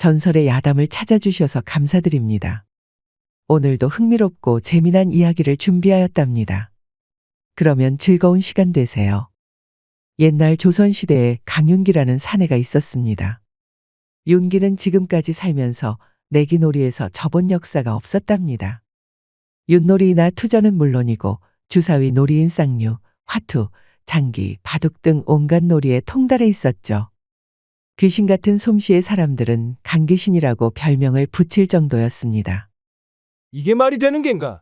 전설의 야담을 찾아주셔서 감사드립니다. 오늘도 흥미롭고 재미난 이야기를 준비하였답니다. 그러면 즐거운 시간 되세요. 옛날 조선시대에 강윤기라는 사내가 있었습니다. 윤기는 지금까지 살면서 내기놀이에서 져본 역사가 없었답니다. 윷놀이나 투전은 물론이고 주사위 놀이인 쌍류, 화투, 장기, 바둑 등 온갖 놀이에 통달해 있었죠. 귀신 같은 솜씨의 사람들은 강귀신이라고 별명을 붙일 정도였습니다. 이게 말이 되는 겐가?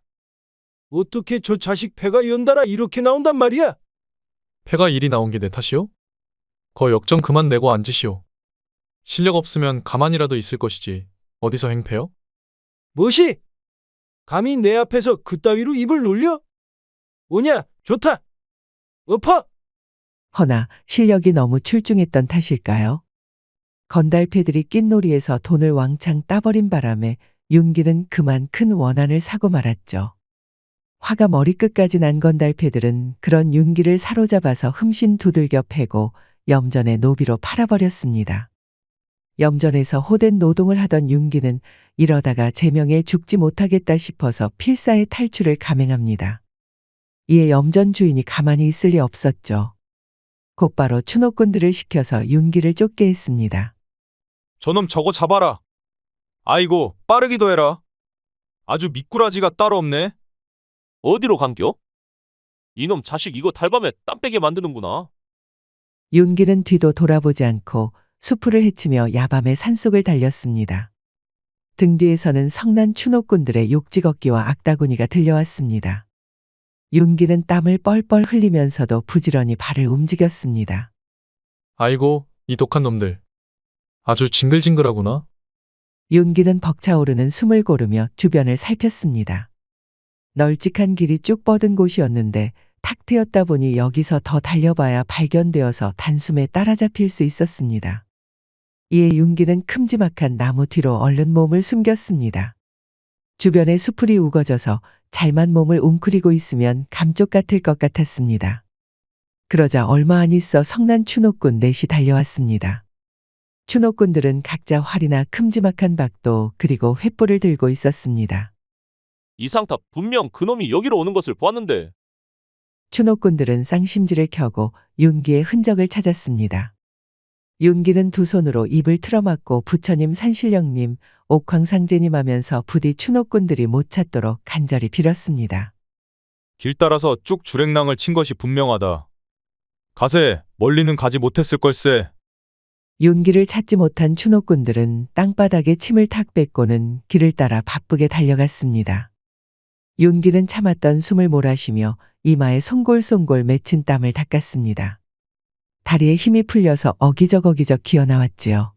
어떻게 저 자식 패가 연달아 이렇게 나온단 말이야? 패가 일이 나온 게 내 탓이오? 거 역정 그만 내고 앉으시오. 실력 없으면 가만히라도 있을 것이지 어디서 행패요? 뭐시? 감히 내 앞에서 그따위로 입을 놀려? 오냐, 좋다. 엎어! 허나 실력이 너무 출중했던 탓일까요? 건달패들이 낀놀이에서 돈을 왕창 따버린 바람에 윤기는 그만 큰 원한을 사고 말았죠. 화가 머리끝까지 난 건달패들은 그런 윤기를 사로잡아서 흠신 두들겨 패고 염전의 노비로 팔아버렸습니다. 염전에서 호된 노동을 하던 윤기는 이러다가 제명에 죽지 못하겠다 싶어서 필사의 탈출을 감행합니다. 이에 염전 주인이 가만히 있을 리 없었죠. 곧바로 추노꾼들을 시켜서 윤기를 쫓게 했습니다. 저놈 저거 잡아라. 아이고, 빠르기도 해라. 아주 미꾸라지가 따로 없네. 어디로 간겨? 이놈 자식 이거 달밤에 땀 빼게 만드는구나. 윤기는 뒤도 돌아보지 않고 수풀을 헤치며 야밤의 산속을 달렸습니다. 등 뒤에서는 성난 추노꾼들의 욕지걷기와 악다구니가 들려왔습니다. 윤기는 땀을 뻘뻘 흘리면서도 부지런히 발을 움직였습니다. 아이고, 이 독한 놈들. 아주 징글징글하구나. 윤기는 벅차오르는 숨을 고르며 주변을 살폈습니다. 널찍한 길이 쭉 뻗은 곳이었는데 탁 트였다 보니 여기서 더 달려봐야 발견되어서 단숨에 따라잡힐 수 있었습니다. 이에 윤기는 큼지막한 나무 뒤로 얼른 몸을 숨겼습니다. 주변에 수풀이 우거져서 잘만 몸을 웅크리고 있으면 감쪽 같을 것 같았습니다. 그러자 얼마 안 있어 성난 추노꾼 넷이 달려왔습니다. 추노꾼들은 각자 활이나 큼지막한 박도 그리고 횃불을 들고 있었습니다. 이상탑 분명 그놈이 여기로 오는 것을 보았는데. 추노꾼들은 쌍심지를 켜고 윤기의 흔적을 찾았습니다. 윤기는 두 손으로 입을 틀어막고 부처님 산신령님, 옥황상제님 하면서 부디 추노꾼들이 못 찾도록 간절히 빌었습니다. 길 따라서 쭉 주랭랑을 친 것이 분명하다. 가세, 멀리는 가지 못했을 걸세. 윤기를 찾지 못한 추노꾼들은 땅바닥에 침을 탁 뱉고는 길을 따라 바쁘게 달려갔습니다. 윤기는 참았던 숨을 몰아쉬며 이마에 송골송골 맺힌 땀을 닦았습니다. 다리에 힘이 풀려서 어기적어기적 기어나왔지요.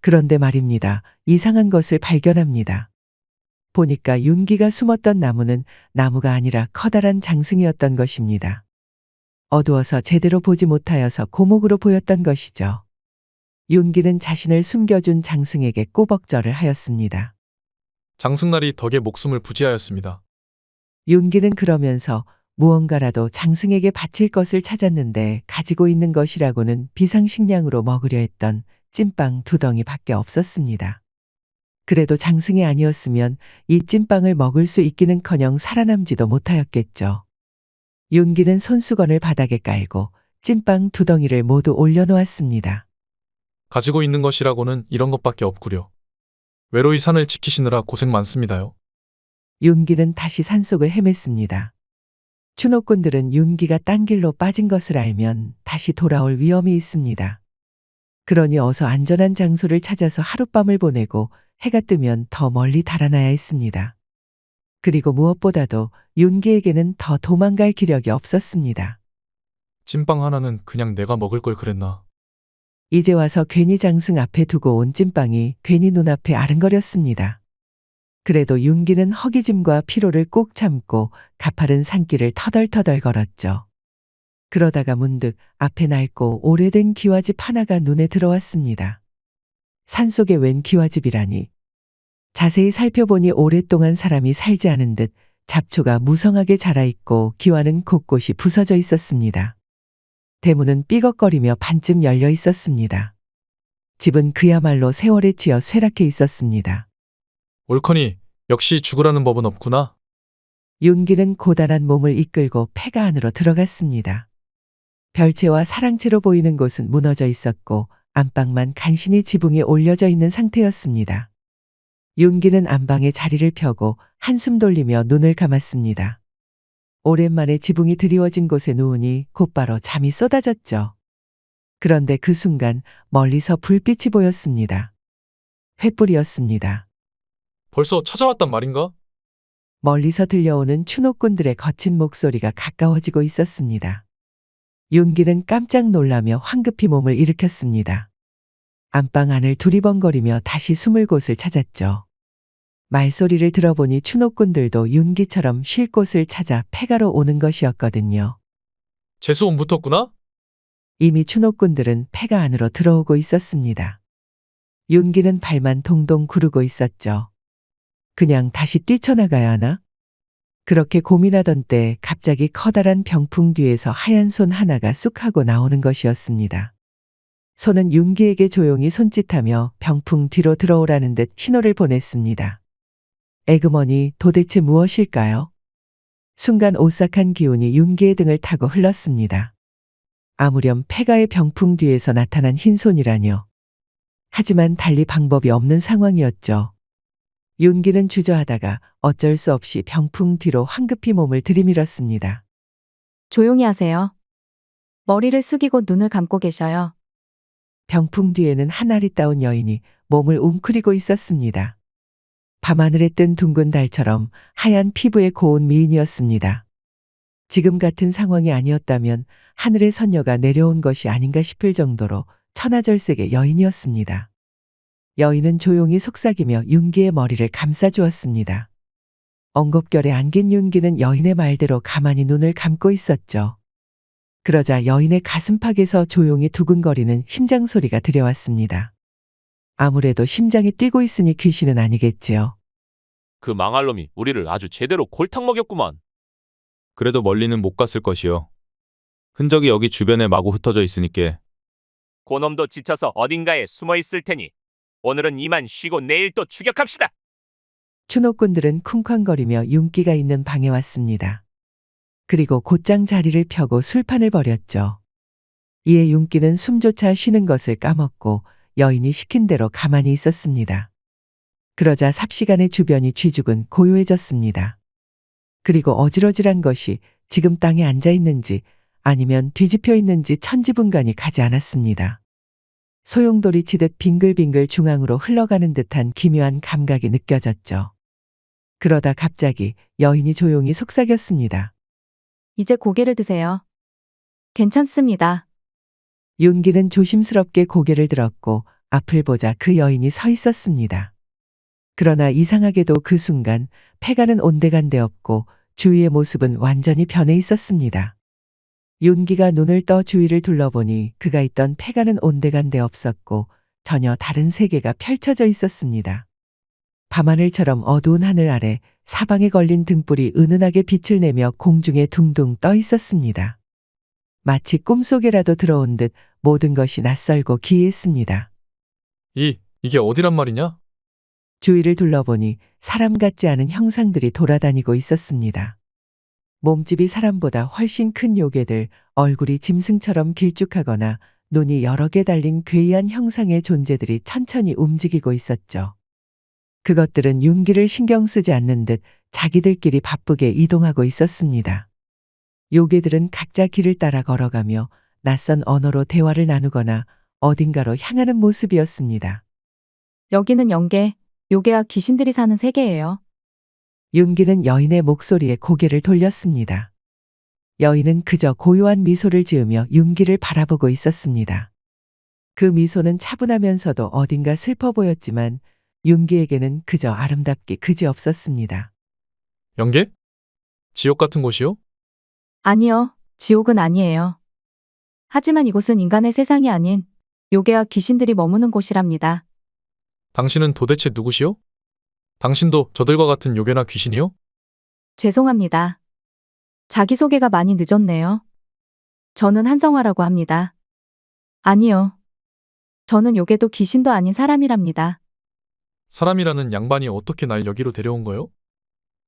그런데 말입니다. 이상한 것을 발견합니다. 보니까 윤기가 숨었던 나무는 나무가 아니라 커다란 장승이었던 것입니다. 어두워서 제대로 보지 못하여서 고목으로 보였던 것이죠. 윤기는 자신을 숨겨준 장승에게 꾸벅절을 하였습니다. 장승날이 덕에 목숨을 부지하였습니다. 윤기는 그러면서 무언가라도 장승에게 바칠 것을 찾았는데 가지고 있는 것이라고는 비상식량으로 먹으려 했던 찐빵 2덩이밖에 없었습니다. 그래도 장승이 아니었으면 이 찐빵을 먹을 수 있기는커녕 살아남지도 못하였겠죠. 윤기는 손수건을 바닥에 깔고 찐빵 2덩이를 모두 올려놓았습니다. 가지고 있는 것이라고는 이런 것밖에 없구려. 외로이 산을 지키시느라 고생 많습니다요. 윤기는 다시 산속을 헤맸습니다. 추노꾼들은 윤기가 딴 길로 빠진 것을 알면 다시 돌아올 위험이 있습니다. 그러니 어서 안전한 장소를 찾아서 하룻밤을 보내고 해가 뜨면 더 멀리 달아나야 했습니다. 그리고 무엇보다도 윤기에게는 더 도망갈 기력이 없었습니다. 찐빵 하나는 그냥 내가 먹을 걸 그랬나. 이제 와서 괜히 장승 앞에 두고 온 찐빵이 괜히 눈앞에 아른거렸습니다. 그래도 윤기는 허기짐과 피로를 꼭 참고 가파른 산길을 터덜터덜 걸었죠. 그러다가 문득 앞에 낡고 오래된 기와집 하나가 눈에 들어왔습니다. 산속에 웬 기와집이라니. 자세히 살펴보니 오랫동안 사람이 살지 않은 듯 잡초가 무성하게 자라있고 기와는 곳곳이 부서져 있었습니다. 대문은 삐걱거리며 반쯤 열려 있었습니다. 집은 그야말로 세월에 치여 쇠락해 있었습니다. 옳거니 역시 죽으라는 법은 없구나. 윤기는 고단한 몸을 이끌고 폐가 안으로 들어갔습니다. 별채와 사랑채로 보이는 곳은 무너져 있었고 안방만 간신히 지붕에 올려져 있는 상태였습니다. 윤기는 안방에 자리를 펴고 한숨 돌리며 눈을 감았습니다. 오랜만에 지붕이 드리워진 곳에 누우니 곧바로 잠이 쏟아졌죠. 그런데 그 순간 멀리서 불빛이 보였습니다. 횃불이었습니다. 벌써 찾아왔단 말인가? 멀리서 들려오는 추노꾼들의 거친 목소리가 가까워지고 있었습니다. 윤기는 깜짝 놀라며 황급히 몸을 일으켰습니다. 안방 안을 두리번거리며 다시 숨을 곳을 찾았죠. 말소리를 들어보니 추노꾼들도 윤기처럼 쉴 곳을 찾아 폐가로 오는 것이었거든요. 재수온 붙었구나? 이미 추노꾼들은 폐가 안으로 들어오고 있었습니다. 윤기는 발만 동동 구르고 있었죠. 그냥 다시 뛰쳐나가야 하나? 그렇게 고민하던 때 갑자기 커다란 병풍 뒤에서 하얀 손 하나가 쑥 하고 나오는 것이었습니다. 손은 윤기에게 조용히 손짓하며 병풍 뒤로 들어오라는 듯 신호를 보냈습니다. 에그머니 도대체 무엇일까요? 순간 오싹한 기운이 윤기의 등을 타고 흘렀습니다. 아무렴 폐가의 병풍 뒤에서 나타난 흰손이라뇨. 하지만 달리 방법이 없는 상황이었죠. 윤기는 주저하다가 어쩔 수 없이 병풍 뒤로 황급히 몸을 들이밀었습니다. 조용히 하세요. 머리를 숙이고 눈을 감고 계셔요. 병풍 뒤에는 한 아리따운 여인이 몸을 웅크리고 있었습니다. 밤하늘에 뜬 둥근 달처럼 하얀 피부의 고운 미인이었습니다. 지금 같은 상황이 아니었다면 하늘의 선녀가 내려온 것이 아닌가 싶을 정도로 천하절색의 여인이었습니다. 여인은 조용히 속삭이며 윤기의 머리를 감싸주었습니다. 엉겁결에 안긴 윤기는 여인의 말대로 가만히 눈을 감고 있었죠. 그러자 여인의 가슴팍에서 조용히 두근거리는 심장 소리가 들려왔습니다. 아무래도 심장이 뛰고 있으니 귀신은 아니겠지요. 그 망할 놈이 우리를 아주 제대로 골탕 먹였구만. 그래도 멀리는 못 갔을 것이요. 흔적이 여기 주변에 마구 흩어져 있으니께. 고놈도 지쳐서 어딘가에 숨어 있을 테니 오늘은 이만 쉬고 내일 또 추격합시다. 추노꾼들은 쿵쾅거리며 윤기가 있는 방에 왔습니다. 그리고 곧장 자리를 펴고 술판을 벌였죠. 이에 윤기는 숨조차 쉬는 것을 까먹고 여인이 시킨 대로 가만히 있었습니다. 그러자 삽시간에 주변이 쥐죽은 고요해졌습니다. 그리고 어지러질한 것이 지금 땅에 앉아 있는지 아니면 뒤집혀 있는지 천지분간이 가지 않았습니다. 소용돌이 치듯 빙글빙글 중앙으로 흘러가는 듯한 기묘한 감각이 느껴졌죠. 그러다 갑자기 여인이 조용히 속삭였습니다. 이제 고개를 드세요. 괜찮습니다. 윤기는 조심스럽게 고개를 들었고 앞을 보자 그 여인이 서 있었습니다. 그러나 이상하게도 그 순간 폐가는 온데간데 없고 주위의 모습은 완전히 변해 있었습니다. 윤기가 눈을 떠 주위를 둘러보니 그가 있던 폐가는 온데간데 없었고 전혀 다른 세계가 펼쳐져 있었습니다. 밤하늘처럼 어두운 하늘 아래 사방에 걸린 등불이 은은하게 빛을 내며 공중에 둥둥 떠 있었습니다. 마치 꿈속에라도 들어온 듯 모든 것이 낯설고 기이했습니다. 이게 어디란 말이냐? 주위를 둘러보니 사람 같지 않은 형상들이 돌아다니고 있었습니다. 몸집이 사람보다 훨씬 큰 요괴들, 얼굴이 짐승처럼 길쭉하거나 눈이 여러 개 달린 괴이한 형상의 존재들이 천천히 움직이고 있었죠. 그것들은 윤기를 신경 쓰지 않는 듯 자기들끼리 바쁘게 이동하고 있었습니다. 요괴들은 각자 길을 따라 걸어가며 낯선 언어로 대화를 나누거나 어딘가로 향하는 모습이었습니다. 여기는 영계, 요괴와 귀신들이 사는 세계예요. 윤기는 여인의 목소리에 고개를 돌렸습니다. 여인은 그저 고요한 미소를 지으며 윤기를 바라보고 있었습니다. 그 미소는 차분하면서도 어딘가 슬퍼 보였지만 윤기에게는 그저 아름답기 그지없었습니다. 영계? 지옥 같은 곳이요? 아니요, 지옥은 아니에요. 하지만 이곳은 인간의 세상이 아닌 요괴와 귀신들이 머무는 곳이랍니다. 당신은 도대체 누구시오? 당신도 저들과 같은 요괴나 귀신이요? 죄송합니다. 자기소개가 많이 늦었네요. 저는 한성화라고 합니다. 아니요. 저는 요괴도 귀신도 아닌 사람이랍니다. 사람이라는 양반이 어떻게 날 여기로 데려온 거요?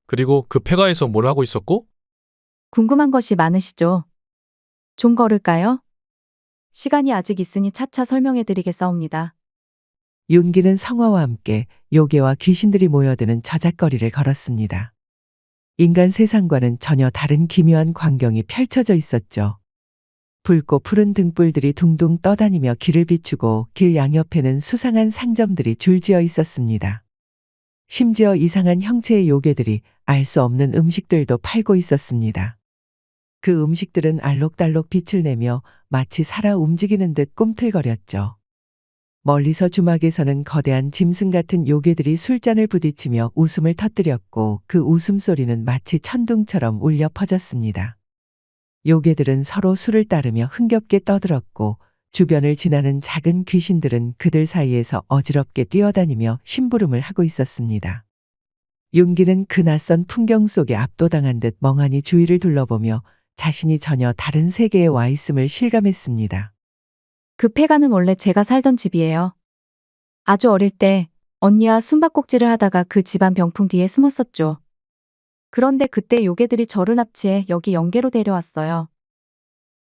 그리고 그 폐가에서 뭘 하고 있었고? 궁금한 것이 많으시죠? 좀 걸을까요? 시간이 아직 있으니 차차 설명해 드리겠사옵니다. 윤기는 성화와 함께 요괴와 귀신들이 모여드는 저작거리를 걸었습니다. 인간 세상과는 전혀 다른 기묘한 광경이 펼쳐져 있었죠. 붉고 푸른 등불들이 둥둥 떠다니며 길을 비추고 길 양옆에는 수상한 상점들이 줄지어 있었습니다. 심지어 이상한 형체의 요괴들이 알 수 없는 음식들도 팔고 있었습니다. 그 음식들은 알록달록 빛을 내며 마치 살아 움직이는 듯 꿈틀거렸죠. 멀리서 주막에서는 거대한 짐승 같은 요괴들이 술잔을 부딪히며 웃음을 터뜨렸고 그 웃음소리는 마치 천둥처럼 울려 퍼졌습니다. 요괴들은 서로 술을 따르며 흥겹게 떠들었고 주변을 지나는 작은 귀신들은 그들 사이에서 어지럽게 뛰어다니며 심부름을 하고 있었습니다. 윤기는 그 낯선 풍경 속에 압도당한 듯 멍하니 주위를 둘러보며 자신이 전혀 다른 세계에 와 있음을 실감했습니다. 그 폐가는 원래 제가 살던 집이에요. 아주 어릴 때 언니와 숨바꼭질을 하다가 그 집안 병풍 뒤에 숨었었죠. 그런데 그때 요괴들이 저를 납치해 여기 영계로 데려왔어요.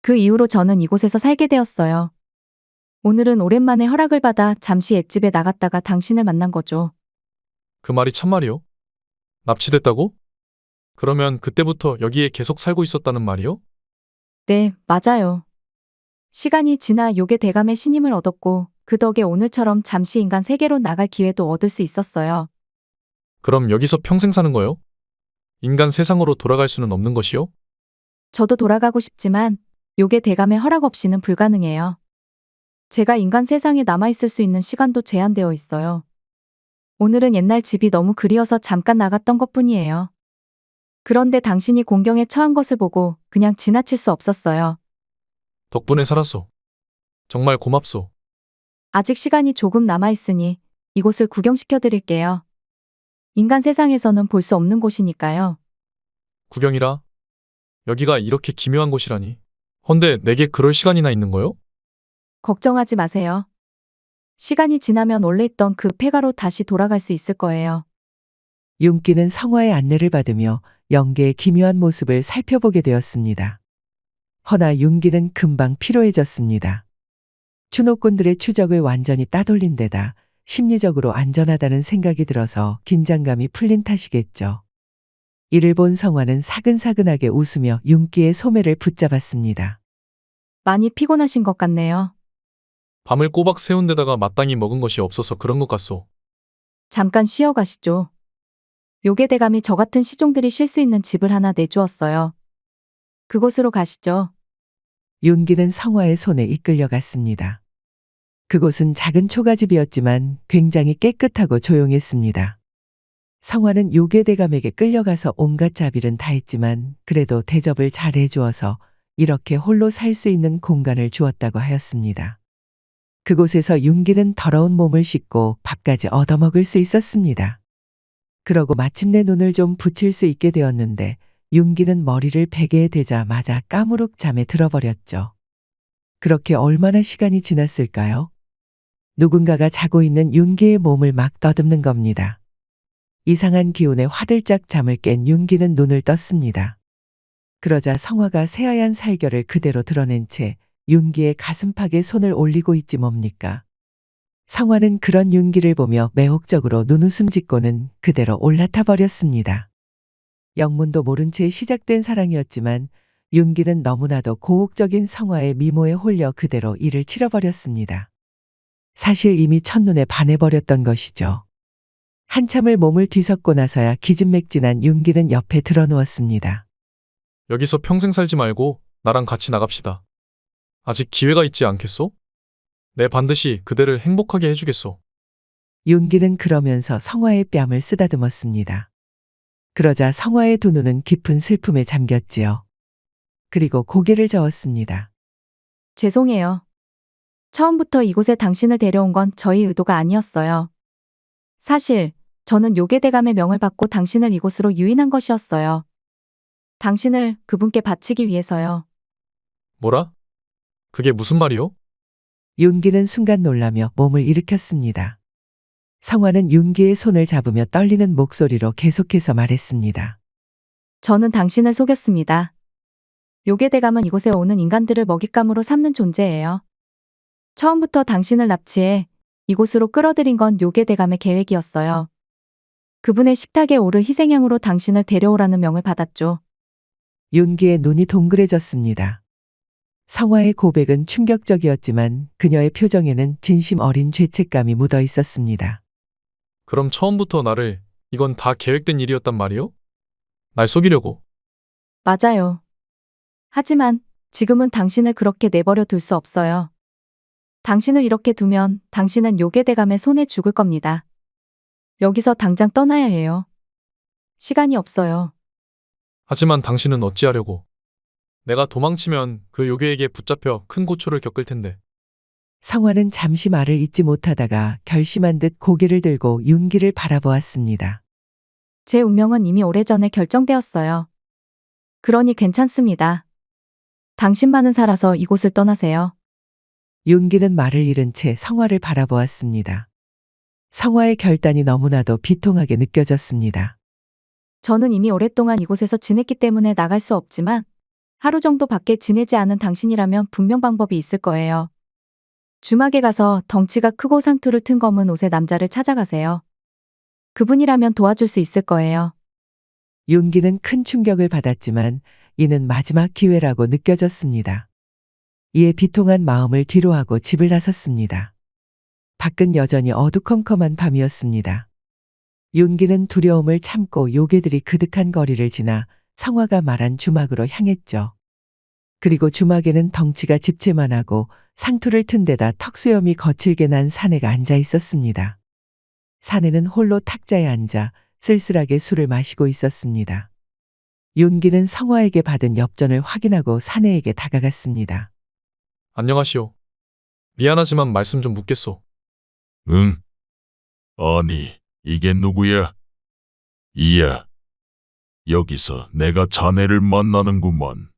그 이후로 저는 이곳에서 살게 되었어요. 오늘은 오랜만에 허락을 받아 잠시 앳집에 나갔다가 당신을 만난 거죠. 그 말이 참말이요? 납치됐다고? 그러면 그때부터 여기에 계속 살고 있었다는 말이요? 네, 맞아요. 시간이 지나 요괴 대감의 신임을 얻었고 그 덕에 오늘처럼 잠시 인간 세계로 나갈 기회도 얻을 수 있었어요. 그럼 여기서 평생 사는 거요? 인간 세상으로 돌아갈 수는 없는 것이요? 저도 돌아가고 싶지만 요괴 대감의 허락 없이는 불가능해요. 제가 인간 세상에 남아있을 수 있는 시간도 제한되어 있어요. 오늘은 옛날 집이 너무 그리워서 잠깐 나갔던 것뿐이에요. 그런데 당신이 공경에 처한 것을 보고 그냥 지나칠 수 없었어요. 덕분에 살았소. 정말 고맙소. 아직 시간이 조금 남아있으니 이곳을 구경시켜 드릴게요. 인간 세상에서는 볼 수 없는 곳이니까요. 구경이라? 여기가 이렇게 기묘한 곳이라니. 헌데 내게 그럴 시간이나 있는 거요? 걱정하지 마세요. 시간이 지나면 원래 있던 그 폐가로 다시 돌아갈 수 있을 거예요. 윤기는 성화의 안내를 받으며 영계의 기묘한 모습을 살펴보게 되었습니다. 허나 윤기는 금방 피로해졌습니다. 추노꾼들의 추적을 완전히 따돌린 데다 심리적으로 안전하다는 생각이 들어서 긴장감이 풀린 탓이겠죠. 이를 본 성화는 사근사근하게 웃으며 윤기의 소매를 붙잡았습니다. 많이 피곤하신 것 같네요. 밤을 꼬박 새운 데다가 마땅히 먹은 것이 없어서 그런 것 같소. 잠깐 쉬어 가시죠. 요괴 대감이 저 같은 시종들이 쉴 수 있는 집을 하나 내주었어요. 그곳으로 가시죠. 윤기는 성화의 손에 이끌려갔습니다. 그곳은 작은 초가집이었지만 굉장히 깨끗하고 조용했습니다. 성화는 요괴 대감에게 끌려가서 온갖 자비는 다 했지만 그래도 대접을 잘 해주어서 이렇게 홀로 살 수 있는 공간을 주었다고 하였습니다. 그곳에서 윤기는 더러운 몸을 씻고 밥까지 얻어먹을 수 있었습니다. 그러고 마침내 눈을 좀 붙일 수 있게 되었는데 윤기는 머리를 베개에 대자마자 까무룩 잠에 들어버렸죠. 그렇게 얼마나 시간이 지났을까요? 누군가가 자고 있는 윤기의 몸을 막 더듬는 겁니다. 이상한 기운에 화들짝 잠을 깬 윤기는 눈을 떴습니다. 그러자 성화가 새하얀 살결을 그대로 드러낸 채 윤기의 가슴팍에 손을 올리고 있지 뭡니까? 성화는 그런 윤기를 보며 매혹적으로 눈웃음 짓고는 그대로 올라타 버렸습니다. 영문도 모른 채 시작된 사랑이었지만 윤기는 너무나도 고혹적인 성화의 미모에 홀려 그대로 이를 치러버렸습니다. 사실 이미 첫눈에 반해버렸던 것이죠. 한참을 몸을 뒤섞고 나서야 기진맥진한 윤기는 옆에 드러누웠습니다. 여기서 평생 살지 말고 나랑 같이 나갑시다. 아직 기회가 있지 않겠소? 내 반드시 그대를 행복하게 해주겠소. 윤기는 그러면서 성화의 뺨을 쓰다듬었습니다. 그러자 성화의 두 눈은 깊은 슬픔에 잠겼지요. 그리고 고개를 저었습니다. 죄송해요. 처음부터 이곳에 당신을 데려온 건 저희 의도가 아니었어요. 사실 저는 요괴 대감의 명을 받고 당신을 이곳으로 유인한 것이었어요. 당신을 그분께 바치기 위해서요. 뭐라? 그게 무슨 말이요? 윤기는 순간 놀라며 몸을 일으켰습니다. 성화는 윤기의 손을 잡으며 떨리는 목소리로 계속해서 말했습니다. 저는 당신을 속였습니다. 요괴대감은 이곳에 오는 인간들을 먹잇감으로 삼는 존재예요. 처음부터 당신을 납치해 이곳으로 끌어들인 건 요괴대감의 계획이었어요. 그분의 식탁에 오를 희생양으로 당신을 데려오라는 명을 받았죠. 윤기의 눈이 동그래졌습니다. 성화의 고백은 충격적이었지만 그녀의 표정에는 진심 어린 죄책감이 묻어 있었습니다. 그럼 처음부터 이건 다 계획된 일이었단 말이요? 날 속이려고. 맞아요. 하지만 지금은 당신을 그렇게 내버려 둘 수 없어요. 당신을 이렇게 두면 당신은 요괴대감의 손에 죽을 겁니다. 여기서 당장 떠나야 해요. 시간이 없어요. 하지만 당신은 어찌하려고. 내가 도망치면 그 요괴에게 붙잡혀 큰 고초를 겪을 텐데. 성화는 잠시 말을 잇지 못하다가 결심한 듯 고개를 들고 윤기를 바라보았습니다. 제 운명은 이미 오래전에 결정되었어요. 그러니 괜찮습니다. 당신만은 살아서 이곳을 떠나세요. 윤기는 말을 잃은 채 성화를 바라보았습니다. 성화의 결단이 너무나도 비통하게 느껴졌습니다. 저는 이미 오랫동안 이곳에서 지냈기 때문에 나갈 수 없지만 하루 정도 밖에 지내지 않은 당신이라면 분명 방법이 있을 거예요. 주막에 가서 덩치가 크고 상투를 튼 검은 옷의 남자를 찾아가세요. 그분이라면 도와줄 수 있을 거예요. 윤기는 큰 충격을 받았지만 이는 마지막 기회라고 느껴졌습니다. 이에 비통한 마음을 뒤로하고 집을 나섰습니다. 밖은 여전히 어두컴컴한 밤이었습니다. 윤기는 두려움을 참고 요괴들이 그득한 거리를 지나 성화가 말한 주막으로 향했죠. 그리고 주막에는 덩치가 집채만하고 상투를 튼 데다 턱수염이 거칠게 난 사내가 앉아 있었습니다. 사내는 홀로 탁자에 앉아 쓸쓸하게 술을 마시고 있었습니다. 윤기는 성화에게 받은 엽전을 확인하고 사내에게 다가갔습니다. 안녕하시오. 미안하지만 말씀 좀 묻겠소. 응? 아니, 이게 누구야? 이야. 여기서 내가 자네를 만나는구먼.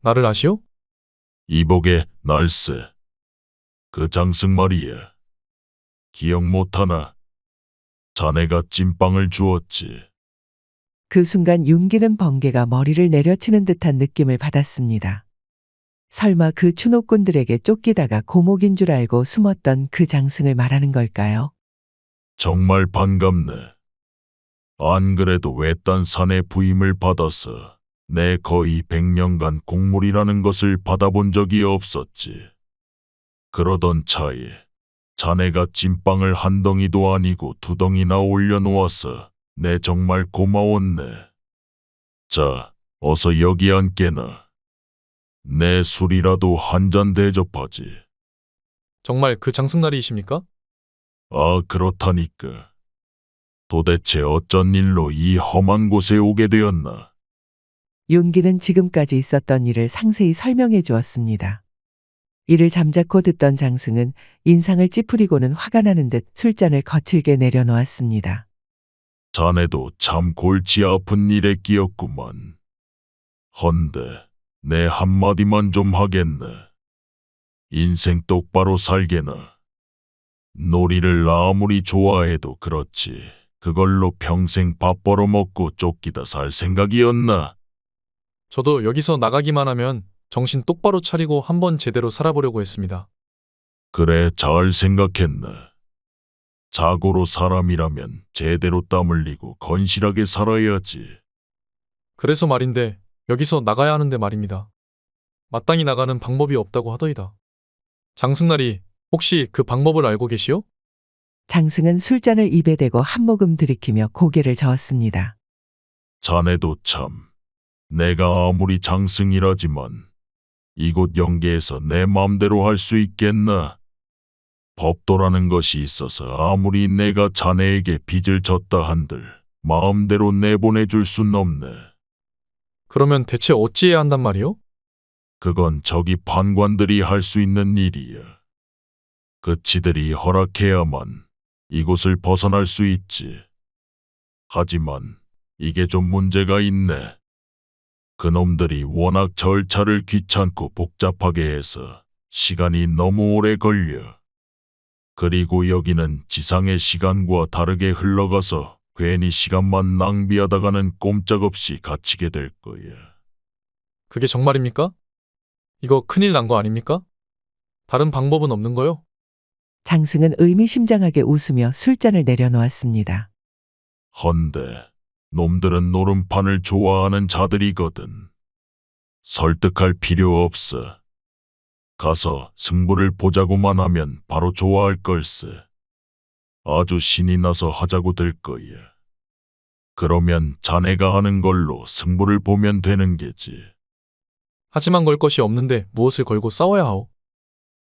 나를 아시오? 이복의 날쌔. 그 장승 말이야. 기억 못하나? 자네가 찐빵을 주었지. 그 순간 윤기는 번개가 머리를 내려치는 듯한 느낌을 받았습니다. 설마 그 추노꾼들에게 쫓기다가 고목인 줄 알고 숨었던 그 장승을 말하는 걸까요? 정말 반갑네. 안 그래도 외딴 산의 부임을 받아서 내 거의 100년간 곡물이라는 것을 받아본 적이 없었지. 그러던 차에 자네가 찐빵을 한 덩이도 아니고 2덩이나 올려놓아서 내 정말 고마웠네. 자, 어서 여기 앉게나. 내 술이라도 한 잔 대접하지. 정말 그 장승날이십니까? 아, 그렇다니까. 도대체 어쩐 일로 이 험한 곳에 오게 되었나? 윤기는 지금까지 있었던 일을 상세히 설명해 주었습니다. 이를 잠자코 듣던 장승은 인상을 찌푸리고는 화가 나는 듯 술잔을 거칠게 내려놓았습니다. 자네도 참 골치 아픈 일에 끼었구만. 헌데 내 한마디만 좀 하겠네. 인생 똑바로 살게나. 놀이를 아무리 좋아해도 그렇지. 그걸로 평생 밥 벌어먹고 쫓기다 살 생각이었나? 저도 여기서 나가기만 하면 정신 똑바로 차리고 한번 제대로 살아보려고 했습니다. 그래, 잘 생각했네. 자고로 사람이라면 제대로 땀 흘리고 건실하게 살아야지. 그래서 말인데 여기서 나가야 하는데 말입니다. 마땅히 나가는 방법이 없다고 하더이다. 장승날이 혹시 그 방법을 알고 계시오? 장승은 술잔을 입에 대고 한 모금 들이키며 고개를 저었습니다. 자네도 참. 내가 아무리 장승이라지만 이곳 영계에서 내 마음대로 할 수 있겠나? 법도라는 것이 있어서 아무리 내가 자네에게 빚을 졌다 한들 마음대로 내보내줄 순 없네. 그러면 대체 어찌해야 한단 말이오? 그건 저기 판관들이 할 수 있는 일이야. 그치들이 허락해야만 이곳을 벗어날 수 있지. 하지만 이게 좀 문제가 있네. 그놈들이 워낙 절차를 귀찮고 복잡하게 해서 시간이 너무 오래 걸려. 그리고 여기는 지상의 시간과 다르게 흘러가서 괜히 시간만 낭비하다가는 꼼짝없이 갇히게 될 거야. 그게 정말입니까? 이거 큰일 난 거 아닙니까? 다른 방법은 없는 거요? 장승은 의미심장하게 웃으며 술잔을 내려놓았습니다. 헌데 놈들은 노름판을 좋아하는 자들이거든. 설득할 필요 없어. 가서 승부를 보자고만 하면 바로 좋아할 걸세. 아주 신이 나서 하자고 될 거야. 그러면 자네가 하는 걸로 승부를 보면 되는 게지. 하지만 걸 것이 없는데 무엇을 걸고 싸워야 하오?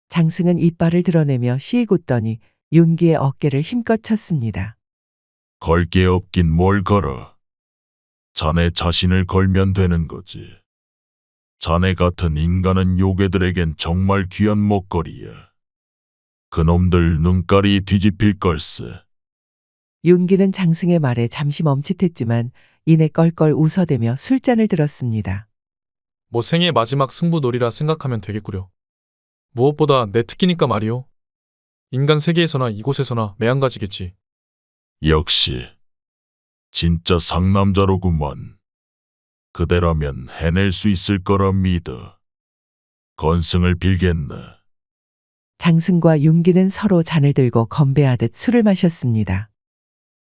장승은 이빨을 드러내며 씩 웃더니 윤기의 어깨를 힘껏 쳤습니다. 걸 게 없긴 뭘 걸어. 자네 자신을 걸면 되는 거지. 자네 같은 인간은 요괴들에겐 정말 귀한 먹거리야. 그놈들 눈깔이 뒤집힐 걸세. 윤기는 장승의 말에 잠시 멈칫했지만 이내 껄껄 웃어대며 술잔을 들었습니다. 뭐 생애 마지막 승부놀이라 생각하면 되겠구려. 무엇보다 내 특기니까 말이오. 인간 세계에서나 이곳에서나 매한가지겠지. 역시 진짜 상남자로구먼. 그대라면 해낼 수 있을 거라 믿어. 건승을 빌겠네. 장승과 윤기는 서로 잔을 들고 건배하듯 술을 마셨습니다.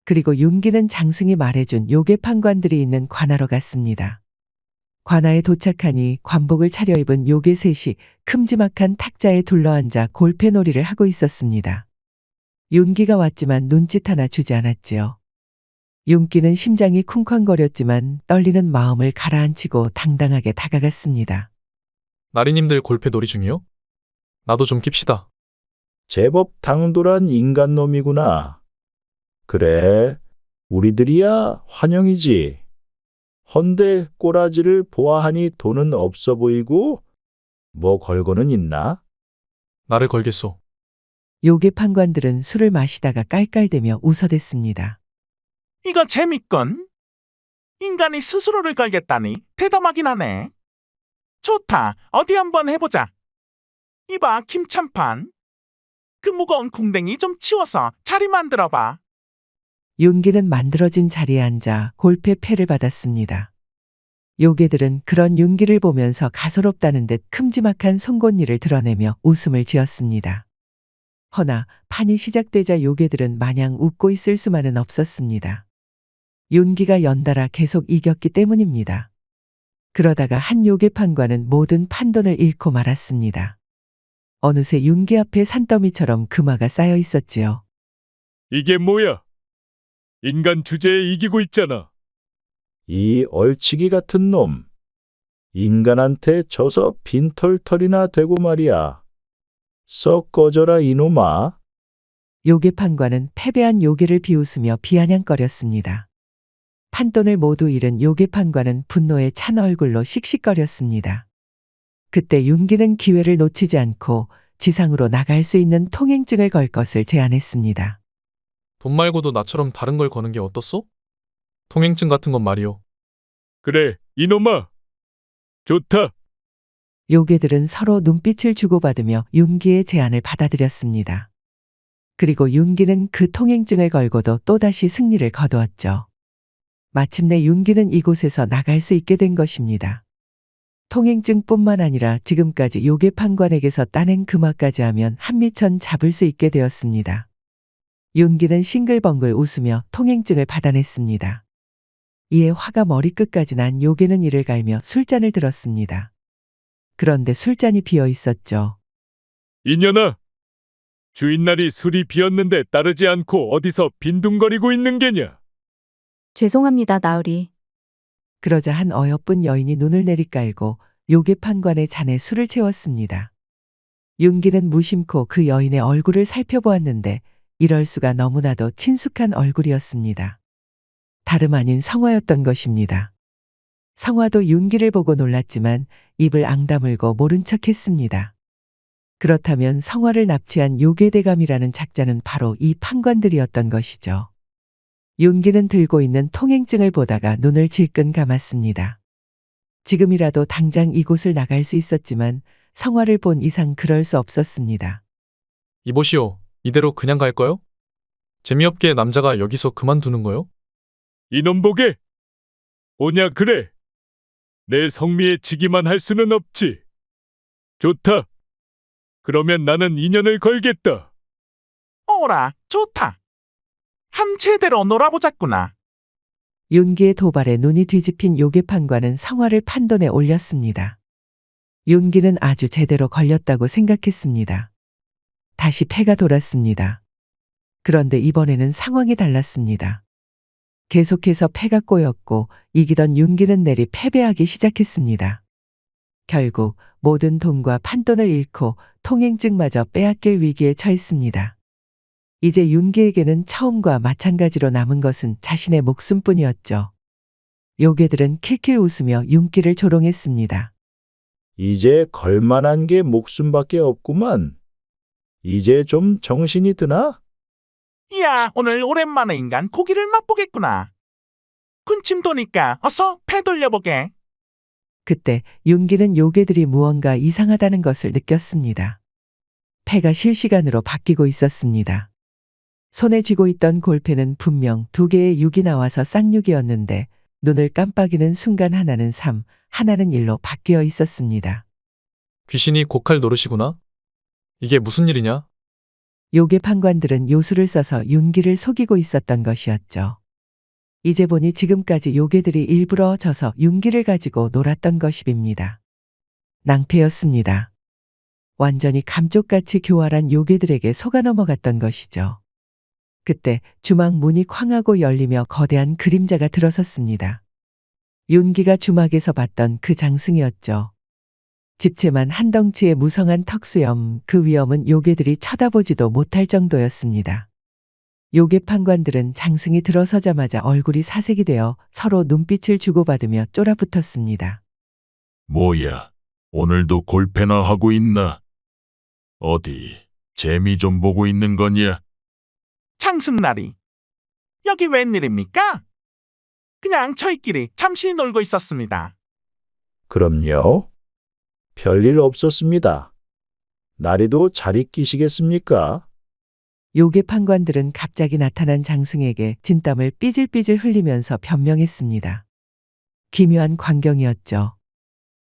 그리고 윤기는 장승이 말해준 요괴 판관들이 있는 관하로 갔습니다. 관아에 도착하니 관복을 차려입은 요괴 셋이 큼지막한 탁자에 둘러앉아 골패놀이를 하고 있었습니다. 윤기가 왔지만 눈짓 하나 주지 않았지요. 윤기는 심장이 쿵쾅거렸지만 떨리는 마음을 가라앉히고 당당하게 다가갔습니다. 나리님들 골패 놀이 중이요? 나도 좀 낍시다. 제법 당돌한 인간놈이구나. 그래, 우리들이야 환영이지. 헌데 꼬라지를 보아하니 돈은 없어 보이고 뭐 걸고는 있나? 나를 걸겠소. 요괴 판관들은 술을 마시다가 깔깔대며 웃어댔습니다. 이거 재밌건. 인간이 스스로를 걸겠다니 대담하긴 하네. 좋다. 어디 한번 해보자. 이봐, 김찬판. 그 무거운 궁뎅이 좀 치워서 자리 만들어봐. 윤기는 만들어진 자리에 앉아 골패 패를 받았습니다. 요괴들은 그런 윤기를 보면서 가소롭다는 듯 큼지막한 송곳니를 드러내며 웃음을 지었습니다. 허나 판이 시작되자 요괴들은 마냥 웃고 있을 수만은 없었습니다. 윤기가 연달아 계속 이겼기 때문입니다. 그러다가 한 요괴 판관은 모든 판돈을 잃고 말았습니다. 어느새 윤기 앞에 산더미처럼 금화가 쌓여 있었지요. 이게 뭐야? 인간 주제에 이기고 있잖아. 이 얼치기 같은 놈. 인간한테 져서 빈털털이나 되고 말이야. 썩 꺼져라 이놈아. 요괴 판관은 패배한 요괴를 비웃으며 비아냥거렸습니다. 판돈을 모두 잃은 요괴 판관은 분노에 찬 얼굴로 씩씩거렸습니다. 그때 윤기는 기회를 놓치지 않고 지상으로 나갈 수 있는 통행증을 걸 것을 제안했습니다. 돈 말고도 나처럼 다른 걸 거는 게 어떻소? 통행증 같은 건 말이오. 그래, 이놈아. 좋다. 요괴들은 서로 눈빛을 주고받으며 윤기의 제안을 받아들였습니다. 그리고 윤기는 그 통행증을 걸고도 또다시 승리를 거두었죠. 마침내 윤기는 이곳에서 나갈 수 있게 된 것입니다. 통행증뿐만 아니라 지금까지 요괴 판관에게서 따낸 금화까지 하면 한미천 잡을 수 있게 되었습니다. 윤기는 싱글벙글 웃으며 통행증을 받아냈습니다. 이에 화가 머리끝까지 난 요괴는 이를 갈며 술잔을 들었습니다. 그런데 술잔이 비어 있었죠. 이년아. 주인날이 술이 비었는데 따르지 않고 어디서 빈둥거리고 있는 게냐? 죄송합니다, 나으리. 그러자 한 어여쁜 여인이 눈을 내리깔고 요괴 판관의 잔에 술을 채웠습니다. 윤기는 무심코 그 여인의 얼굴을 살펴보았는데 이럴 수가 너무나도 친숙한 얼굴이었습니다. 다름 아닌 성화였던 것입니다. 성화도 윤기를 보고 놀랐지만 입을 앙다물고 모른 척했습니다. 그렇다면 성화를 납치한 요괴대감이라는 작자는 바로 이 판관들이었던 것이죠. 윤기는 들고 있는 통행증을 보다가 눈을 질끈 감았습니다. 지금이라도 당장 이곳을 나갈 수 있었지만 성화를 본 이상 그럴 수 없었습니다. 이보시오. 이대로 그냥 갈까요? 재미없게 남자가 여기서 그만두는 거요? 이놈 보게. 오냐 그래. 내 성미에 지기만 할 수는 없지. 좋다. 그러면 나는 인연을 걸겠다. 오라, 좋다. 함체대로 놀아보자꾸나. 윤기의 도발에 눈이 뒤집힌 요괴판관은 성화를 판돈에 올렸습니다. 윤기는 아주 제대로 걸렸다고 생각했습니다. 다시 패가 돌았습니다. 그런데 이번에는 상황이 달랐습니다. 계속해서 패가 꼬였고 이기던 윤기는 내리 패배하기 시작했습니다. 결국 모든 돈과 판돈을 잃고 통행증마저 빼앗길 위기에 처했습니다. 이제 윤기에게는 처음과 마찬가지로 남은 것은 자신의 목숨뿐이었죠. 요괴들은 킬킬 웃으며 윤기를 조롱했습니다. 이제 걸만한 게 목숨밖에 없구만. 이제 좀 정신이 드나? 이야, 오늘 오랜만에 인간 고기를 맛보겠구나. 군침 도니까 어서 패 돌려보게. 그때 윤기는 요괴들이 무언가 이상하다는 것을 느꼈습니다. 패가 실시간으로 바뀌고 있었습니다. 손에 쥐고 있던 골패는 분명 2개의 6이 나와서 쌍육이었는데 눈을 깜빡이는 순간 하나는 3, 하나는 1로 바뀌어 있었습니다. 귀신이 고칼 노릇이구나? 이게 무슨 일이냐? 요괴 판관들은 요술을 써서 윤기를 속이고 있었던 것이었죠. 이제 보니 지금까지 요괴들이 일부러 져서 윤기를 가지고 놀았던 것입니다. 낭패였습니다. 완전히 감쪽같이 교활한 요괴들에게 속아 넘어갔던 것이죠. 그때 주막 문이 쾅 하고 열리며 거대한 그림자가 들어섰습니다. 윤기가 주막에서 봤던 그 장승이었죠. 집채만 한 덩치의 무성한 턱수염, 그 위엄은 요괴들이 쳐다보지도 못할 정도였습니다. 요괴 판관들은 장승이 들어서자마자 얼굴이 사색이 되어 서로 눈빛을 주고받으며 쫄아붙었습니다. 뭐야, 오늘도 골패나 하고 있나? 어디, 재미 좀 보고 있는 거냐? 장승날이. 여기 웬일입니까? 그냥 저희끼리 잠시 놀고 있었습니다. 그럼요. 별일 없었습니다. 나리도 잘 있기시겠습니까? 요괴 판관들은 갑자기 나타난 장승에게 진땀을 삐질삐질 흘리면서 변명했습니다. 기묘한 광경이었죠.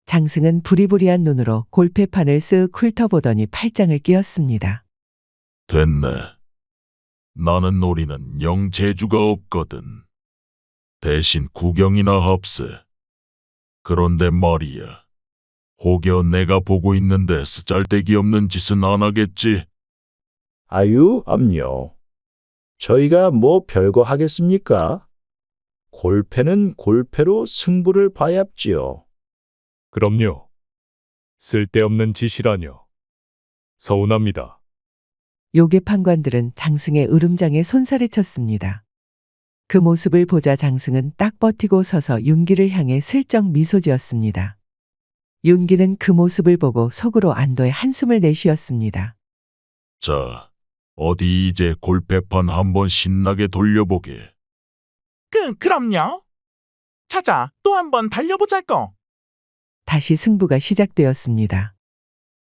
장승은 부리부리한 눈으로 골패판을 쓱 훑어보더니 팔짱을 끼웠습니다. 됐네. 나는 놀이는 영 재주가 없거든. 대신 구경이나 합세. 그런데 말이야. 혹여 내가 보고 있는데 쓰잘데기 없는 짓은 안 하겠지? 아유, 암요. 저희가 뭐 별거 하겠습니까? 골패는 골패로 승부를 봐야지요. 그럼요. 쓸데없는 짓이라뇨. 서운합니다. 요괴 판관들은 장승의 으름장에 손살을 쳤습니다. 그 모습을 보자 장승은 딱 버티고 서서 윤기를 향해 슬쩍 미소 지었습니다. 윤기는 그 모습을 보고 속으로 안도의 한숨을 내쉬었습니다. 자, 어디 이제 골패판 한번 신나게 돌려보게. 그럼요. 자자, 또 한번 달려보자고. 다시 승부가 시작되었습니다.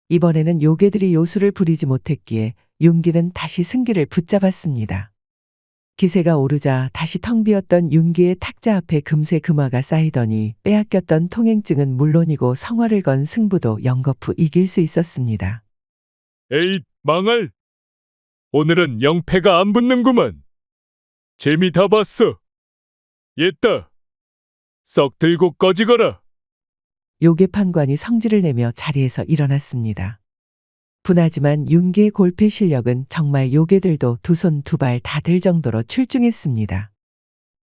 이번에는 요괴들이 요술을 부리지 못했기에 윤기는 다시 승기를 붙잡았습니다. 기세가 오르자 다시 텅 비었던 윤기의 탁자 앞에 금세 금화가 쌓이더니 빼앗겼던 통행증은 물론이고 성화를 건 승부도 연거푸 이길 수 있었습니다. 에잇, 망할. 오늘은 영패가 안 붙는구만. 재미 다 봤어. 옛다. 썩 들고 꺼지거라. 요괴 판관이 성질을 내며 자리에서 일어났습니다. 분하지만 윤기의 골패 실력은 정말 요괴들도 두 손 두 발 다 들 정도로 출중했습니다.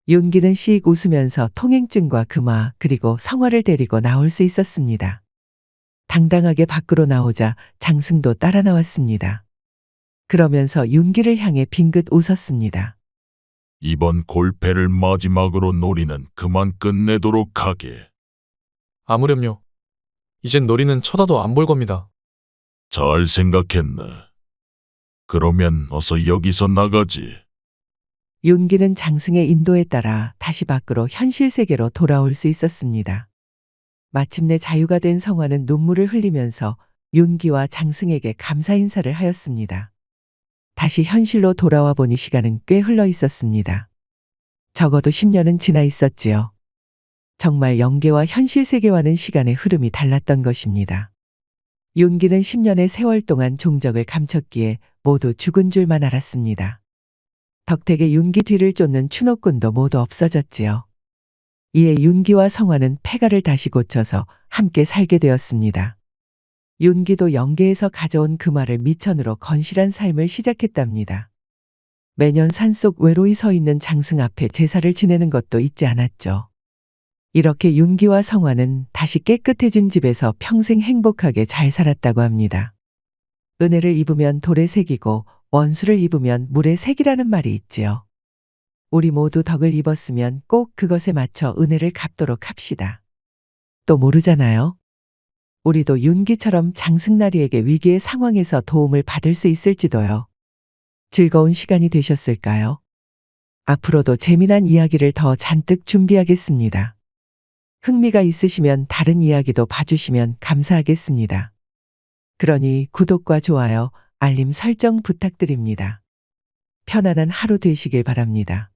윤기는 씩 웃으면서 통행증과 금화 그리고 성화를 데리고 나올 수 있었습니다. 당당하게 밖으로 나오자 장승도 따라 나왔습니다. 그러면서 윤기를 향해 빙긋 웃었습니다. 이번 골패를 마지막으로 놀이는 그만 끝내도록 하게. 아무렴요. 이젠 놀이는 쳐다도 안 볼 겁니다. 잘 생각했네. 그러면 어서 여기서 나가지. 윤기는 장승의 인도에 따라 다시 밖으로 현실 세계로 돌아올 수 있었습니다. 마침내 자유가 된 성화는 눈물을 흘리면서 윤기와 장승에게 감사 인사를 하였습니다. 다시 현실로 돌아와 보니 시간은 꽤 흘러 있었습니다. 적어도 10년은 지나 있었지요. 정말 연계와 현실 세계와는 시간의 흐름이 달랐던 것입니다. 윤기는 10년의 세월 동안 종적을 감췄기에 모두 죽은 줄만 알았습니다. 덕택의 윤기 뒤를 쫓는 추노꾼도 모두 없어졌지요. 이에 윤기와 성화는 폐가를 다시 고쳐서 함께 살게 되었습니다. 윤기도 연계에서 가져온 그 말을 미천으로 건실한 삶을 시작했답니다. 매년 산속 외로이 서 있는 장승 앞에 제사를 지내는 것도 잊지 않았죠. 이렇게 윤기와 성화는 다시 깨끗해진 집에서 평생 행복하게 잘 살았다고 합니다. 은혜를 입으면 돌에 새기고 원수를 입으면 물에 새기라는 말이 있지요. 우리 모두 덕을 입었으면 꼭 그것에 맞춰 은혜를 갚도록 합시다. 또 모르잖아요. 우리도 윤기처럼 장승나리에게 위기의 상황에서 도움을 받을 수 있을지도요. 즐거운 시간이 되셨을까요? 앞으로도 재미난 이야기를 더 잔뜩 준비하겠습니다. 흥미가 있으시면 다른 이야기도 봐주시면 감사하겠습니다. 그러니 구독과 좋아요, 알림 설정 부탁드립니다. 편안한 하루 되시길 바랍니다.